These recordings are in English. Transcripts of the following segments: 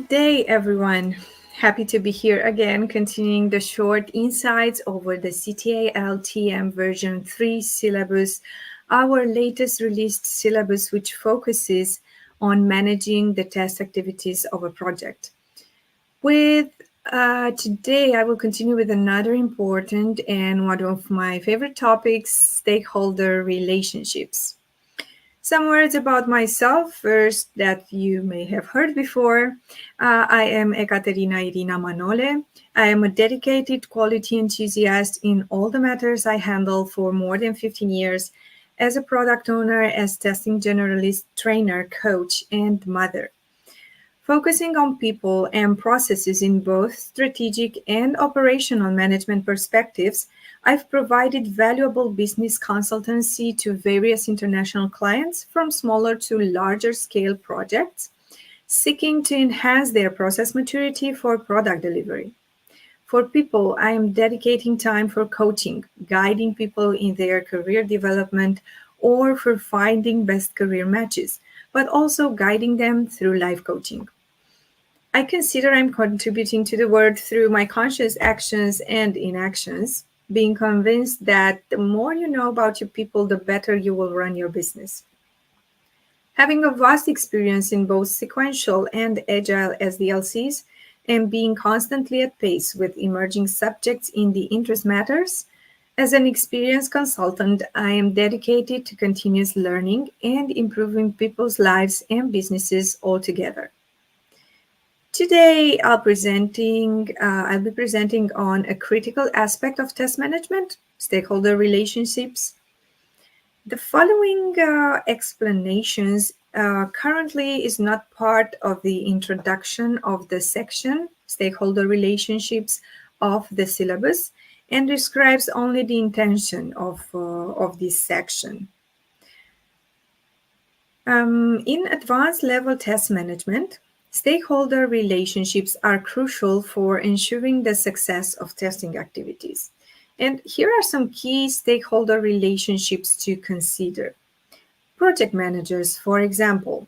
day, everyone. Happy to be here again, continuing the short insights over the CTA LTM version 3 syllabus, our latest released syllabus, which focuses on managing the test activities of a project. With today, I will continue with another important and one of my favorite topics, stakeholder relationships. Some words about myself first that you may have heard before. I am Ecaterina Irina Manole. I am a dedicated quality enthusiast in all the matters I handle for more than 15 years as a product owner, as testing generalist, trainer, coach, and mother. Focusing on people and processes in both strategic and operational management perspectives, I've provided valuable business consultancy to various international clients from smaller to larger scale projects, seeking to enhance their process maturity for product delivery. For people, I am dedicating time for coaching, guiding people in their career development, or for finding best career matches, but also guiding them through life coaching. I consider I'm contributing to the world through my conscious actions and inactions, being convinced that the more you know about your people, the better you will run your business. Having a vast experience in both sequential and agile SDLCs and being constantly at pace with emerging subjects in the interest matters, as an experienced consultant, I am dedicated to continuous learning and improving people's lives and businesses altogether. Today, I'll be presenting on a critical aspect of test management, stakeholder relationships. The following explanations currently is not part of the introduction of the section, stakeholder relationships, of the syllabus, and describes only the intention of this section. In advanced level test management, stakeholder relationships are crucial for ensuring the success of testing activities. And here are some key stakeholder relationships to consider. Project managers, for example,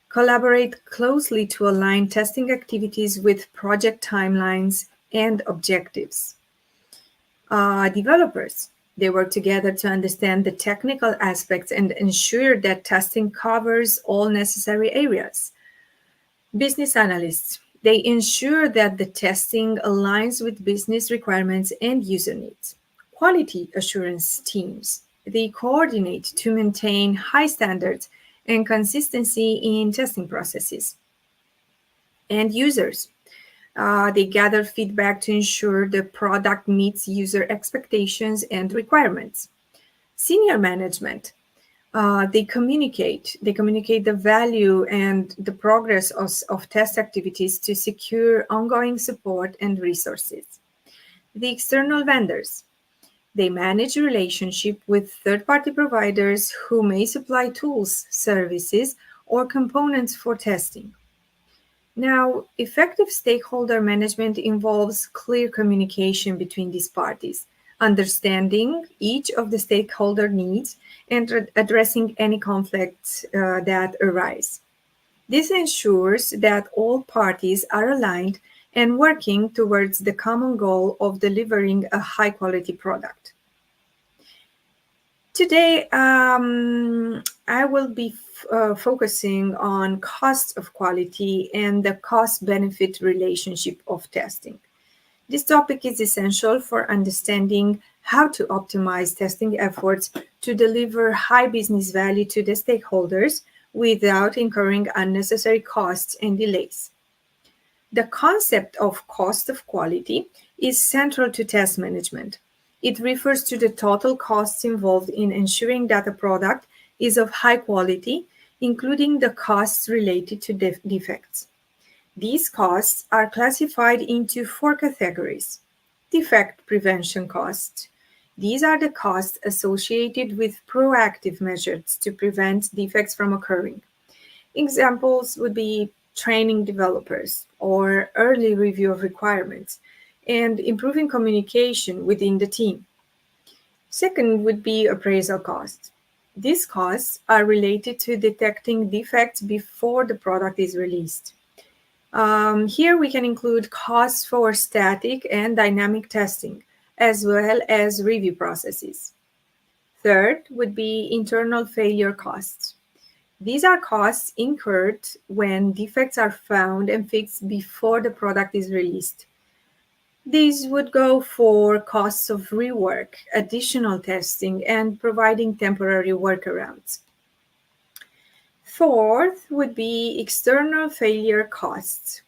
collaborate closely to align testing activities with project timelines and objectives. Developers, they work together to understand the technical aspects and ensure that testing covers all necessary areas. Business analysts, they ensure that the testing aligns with business requirements and user needs. Quality assurance teams, they coordinate to maintain high standards and consistency in testing processes. And users, they gather feedback to ensure the product meets user expectations and requirements. Senior management, they communicate the value and the progress of test activities to secure ongoing support and resources. The external vendors, they manage relationship with third-party providers who may supply tools, services, or components for testing. Now, effective stakeholder management involves clear communication between these parties, understanding each of the stakeholder needs, and addressing any conflicts that arise. This ensures that all parties are aligned and working towards the common goal of delivering a high-quality product. Today, I will be focusing on cost of quality and the cost-benefit relationship of testing. This topic is essential for understanding how to optimize testing efforts to deliver high business value to the stakeholders without incurring unnecessary costs and delays. The concept of cost of quality is central to test management. It refers to the total costs involved in ensuring that a product is of high quality, including the costs related to defects. These costs are classified into four categories. Defect prevention costs. These are the costs associated with proactive measures to prevent defects from occurring. Examples would be training developers or early review of requirements and improving communication within the team. Second would be appraisal costs. These costs are related to detecting defects before the product is released. Here we can include costs for static and dynamic testing, as well as review processes. Third would be internal failure costs. These are costs incurred when defects are found and fixed before the product is released. These would go for costs of rework, additional testing, and providing temporary workarounds. Fourth would be external failure costs.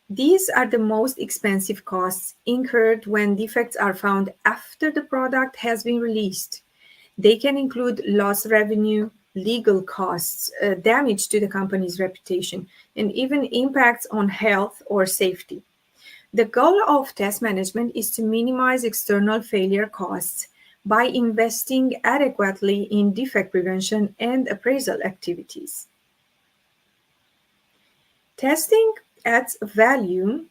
These are the most expensive costs incurred when defects are found after the product has been released. They can include lost revenue, legal costs, damage to the company's reputation, and even impacts on health or safety. The goal of test management is to minimize external failure costs by investing adequately in defect prevention and appraisal activities. Testing adds value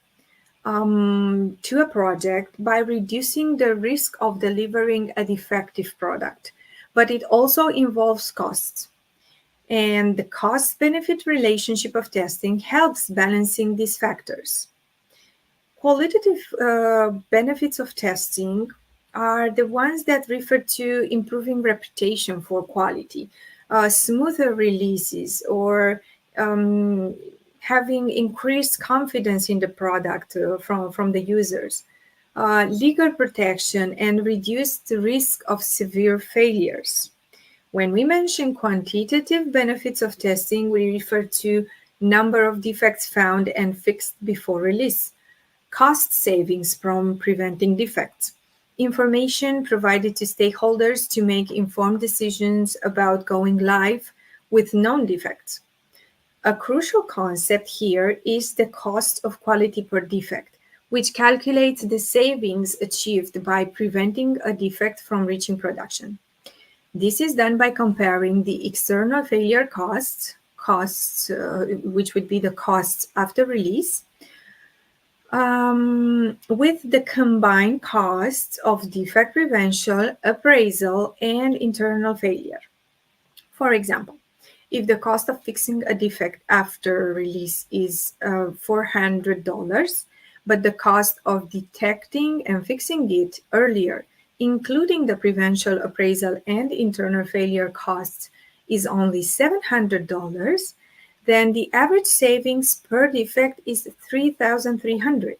to a project by reducing the risk of delivering a defective product, but it also involves costs. And the cost-benefit relationship of testing helps balancing these factors. Qualitative benefits of testing are the ones that refer to improving reputation for quality, smoother releases, or um, having increased confidence in the product from the users, legal protection, and reduced risk of severe failures. When we mention quantitative benefits of testing, we refer to number of defects found and fixed before release, cost savings from preventing defects, information provided to stakeholders to make informed decisions about going live with known defects. A crucial concept here is the cost of quality per defect, which calculates the savings achieved by preventing a defect from reaching production. This is done by comparing the external failure costs, which would be the costs after release, with the combined costs of defect prevention, appraisal, and internal failure. For example, if the cost of fixing a defect after release is $400, but the cost of detecting and fixing it earlier, including the prevention, appraisal, and internal failure costs, is only $700, then the average savings per defect is $3,300.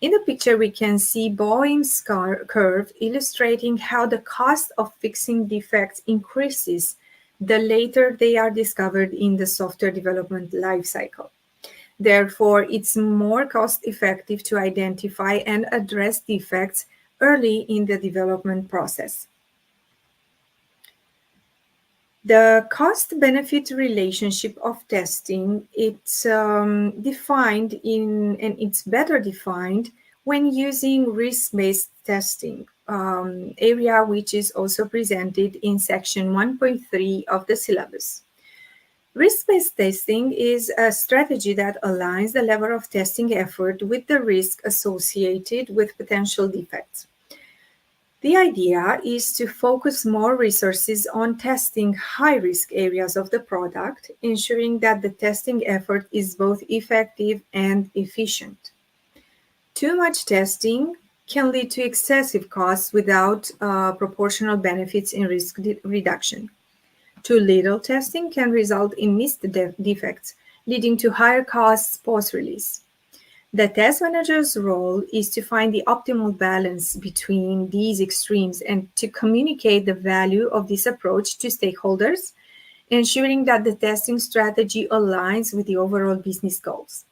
In the picture, we can see Boeing's curve illustrating how the cost of fixing defects increases the later they are discovered in the software development lifecycle. Therefore, it's more cost-effective to identify and address defects early in the development process. The cost-benefit relationship of testing, it's defined and it's better defined when using risk-based testing, area which is also presented in section 1.3 of the syllabus. Risk-based testing is a strategy that aligns the level of testing effort with the risk associated with potential defects. The idea is to focus more resources on testing high-risk areas of the product, ensuring that the testing effort is both effective and efficient. Too much testing can lead to excessive costs without proportional benefits in risk reduction. Too little testing can result in missed defects, leading to higher costs post-release. The test manager's role is to find the optimal balance between these extremes and to communicate the value of this approach to stakeholders, ensuring that the testing strategy aligns with the overall business goals.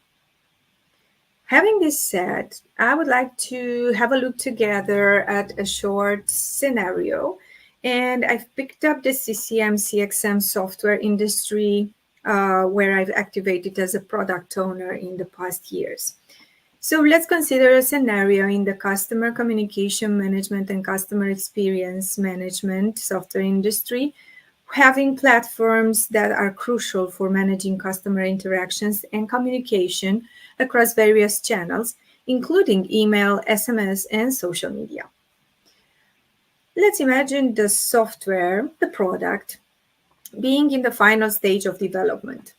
Having this said, I would like to have a look together at a short scenario, and I've picked up the CCM CXM software industry where I've activated as a product owner in the past years. So let's consider a scenario in the customer communication management and customer experience management software industry, having platforms that are crucial for managing customer interactions and communication across various channels, including email, SMS, and social media. Let's imagine the software, the product, being in the final stage of development.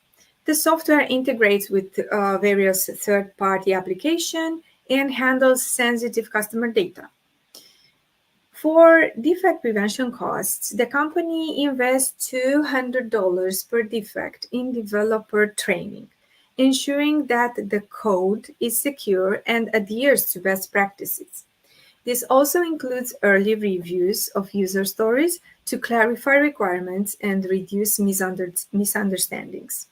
The software integrates with various third-party applications and handles sensitive customer data. For defect prevention costs, the company invests $200 per defect in developer training, ensuring that the code is secure and adheres to best practices. This also includes early reviews of user stories to clarify requirements and reduce misunderstandings.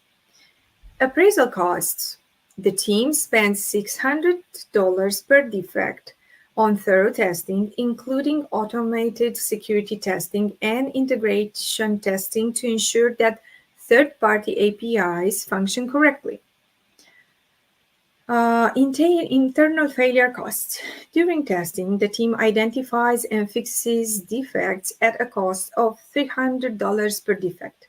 Appraisal costs. The team spends $600 per defect on thorough testing, including automated security testing and integration testing to ensure that third-party APIs function correctly. Internal failure costs. During testing, the team identifies and fixes defects at a cost of $300 per defect.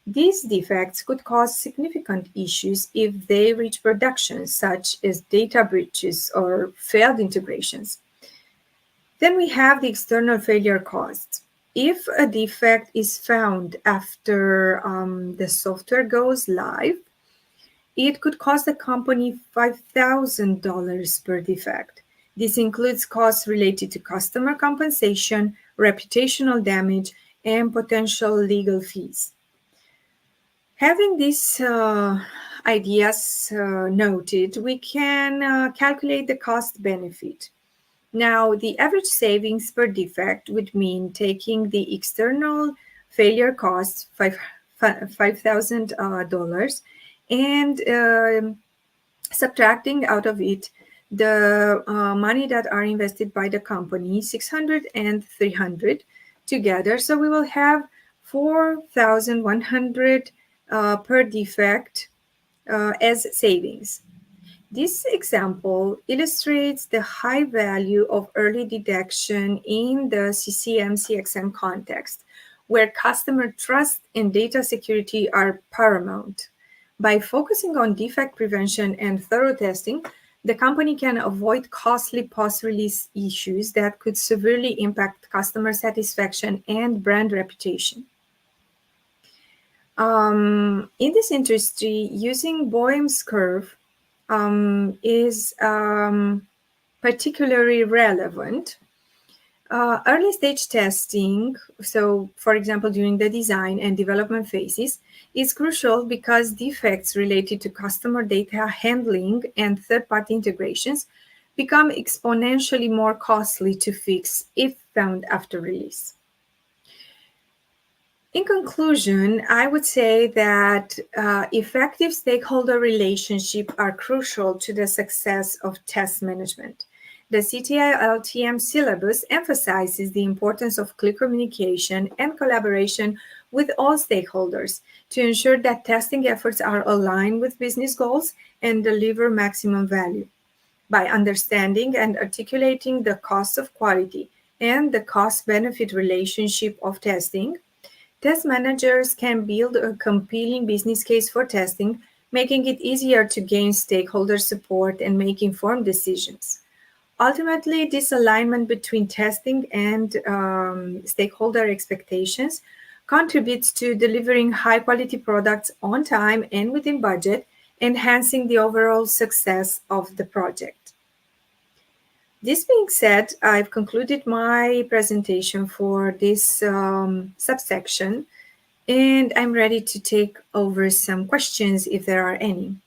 These defects could cause significant issues if they reach production, such as data breaches or failed integrations. Then we have the external failure costs. If a defect is found after the software goes live, it could cost the company $5,000 per defect. This includes costs related to customer compensation, reputational damage, and potential legal fees. Having these ideas noted, we can calculate the cost benefit. Now, the average savings per defect would mean taking the external failure cost, $5,000, and subtracting out of it the money that are invested by the company, 600 and 300 together. So we will have 4,100 per defect as savings. This example illustrates the high value of early detection in the CCM/CXM context, where customer trust and data security are paramount. By focusing on defect prevention and thorough testing, the company can avoid costly post-release issues that could severely impact customer satisfaction and brand reputation. In this industry, using Boehm's curve is particularly relevant. Early stage testing, so for example, during the design and development phases, is crucial because defects related to customer data handling and third-party integrations become exponentially more costly to fix if found after release. In conclusion, I would say that effective stakeholder relationships are crucial to the success of test management. The CTI-LTM syllabus emphasizes the importance of clear communication and collaboration with all stakeholders to ensure that testing efforts are aligned with business goals and deliver maximum value. By understanding and articulating the cost of quality and the cost-benefit relationship of testing, test managers can build a compelling business case for testing, making it easier to gain stakeholder support and make informed decisions. Ultimately, this alignment between testing and stakeholder expectations contributes to delivering high-quality products on time and within budget, enhancing the overall success of the project. This being said, I've concluded my presentation for this subsection, and I'm ready to take over some questions if there are any.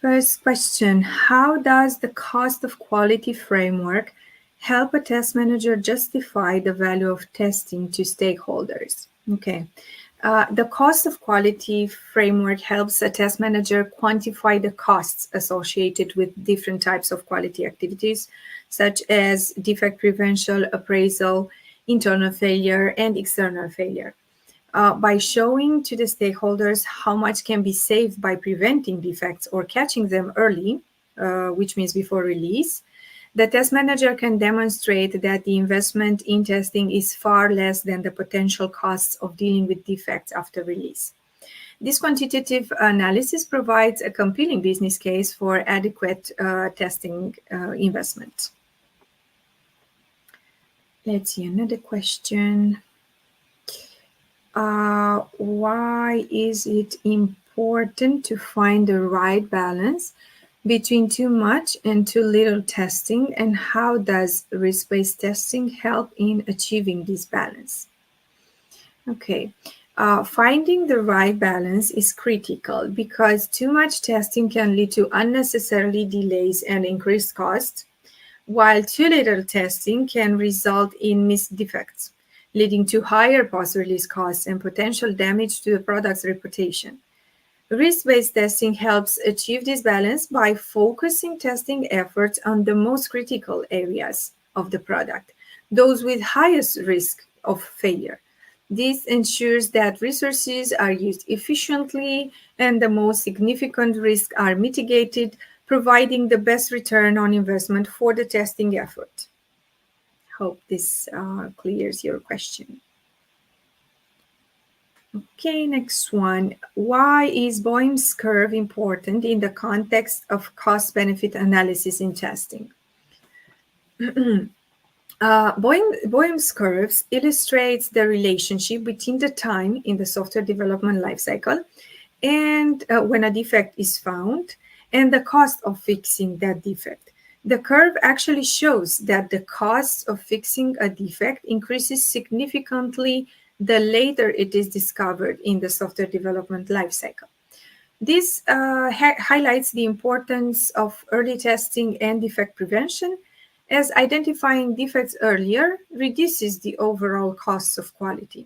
First question, how does the cost of quality framework help a test manager justify the value of testing to stakeholders? Okay. The cost of quality framework helps a test manager quantify the costs associated with different types of quality activities, such as defect prevention, appraisal, internal failure, and external failure. By showing to the stakeholders how much can be saved by preventing defects or catching them early, which means before release, the test manager can demonstrate that the investment in testing is far less than the potential costs of dealing with defects after release. This quantitative analysis provides a compelling business case for adequate testing investment. Let's see another question. Why is it important to find the right balance between too much and too little testing, and how does risk-based testing help in achieving this balance? Okay. Finding the right balance is critical because too much testing can lead to unnecessary delays and increased costs, while too little testing can result in missed defects, leading to higher post-release costs and potential damage to the product's reputation. Risk-based testing helps achieve this balance by focusing testing efforts on the most critical areas of the product, those with highest risk of failure. This ensures that resources are used efficiently and the most significant risks are mitigated, providing the best return on investment for the testing effort. Hope this clears your question. Okay, next one. Why is Boehm's curve important in the context of cost-benefit analysis in testing? Boehm's curves illustrates the relationship between the time in the software development lifecycle and when a defect is found and the cost of fixing that defect. The curve actually shows that the cost of fixing a defect increases significantly the later it is discovered in the software development lifecycle. This highlights the importance of early testing and defect prevention, as identifying defects earlier reduces the overall costs of quality.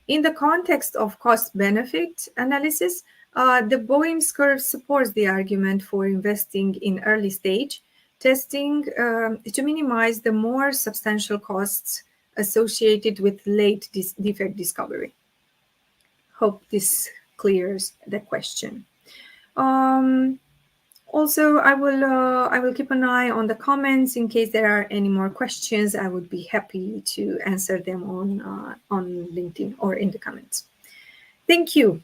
In the context of cost-benefit analysis, the Boehm's curve supports the argument for investing in early-stage testing to minimize the more substantial costs associated with late defect discovery. Hope this clears the question. Also, I will keep an eye on the comments in case there are any more questions. I would be happy to answer them on LinkedIn or in the comments. Thank you.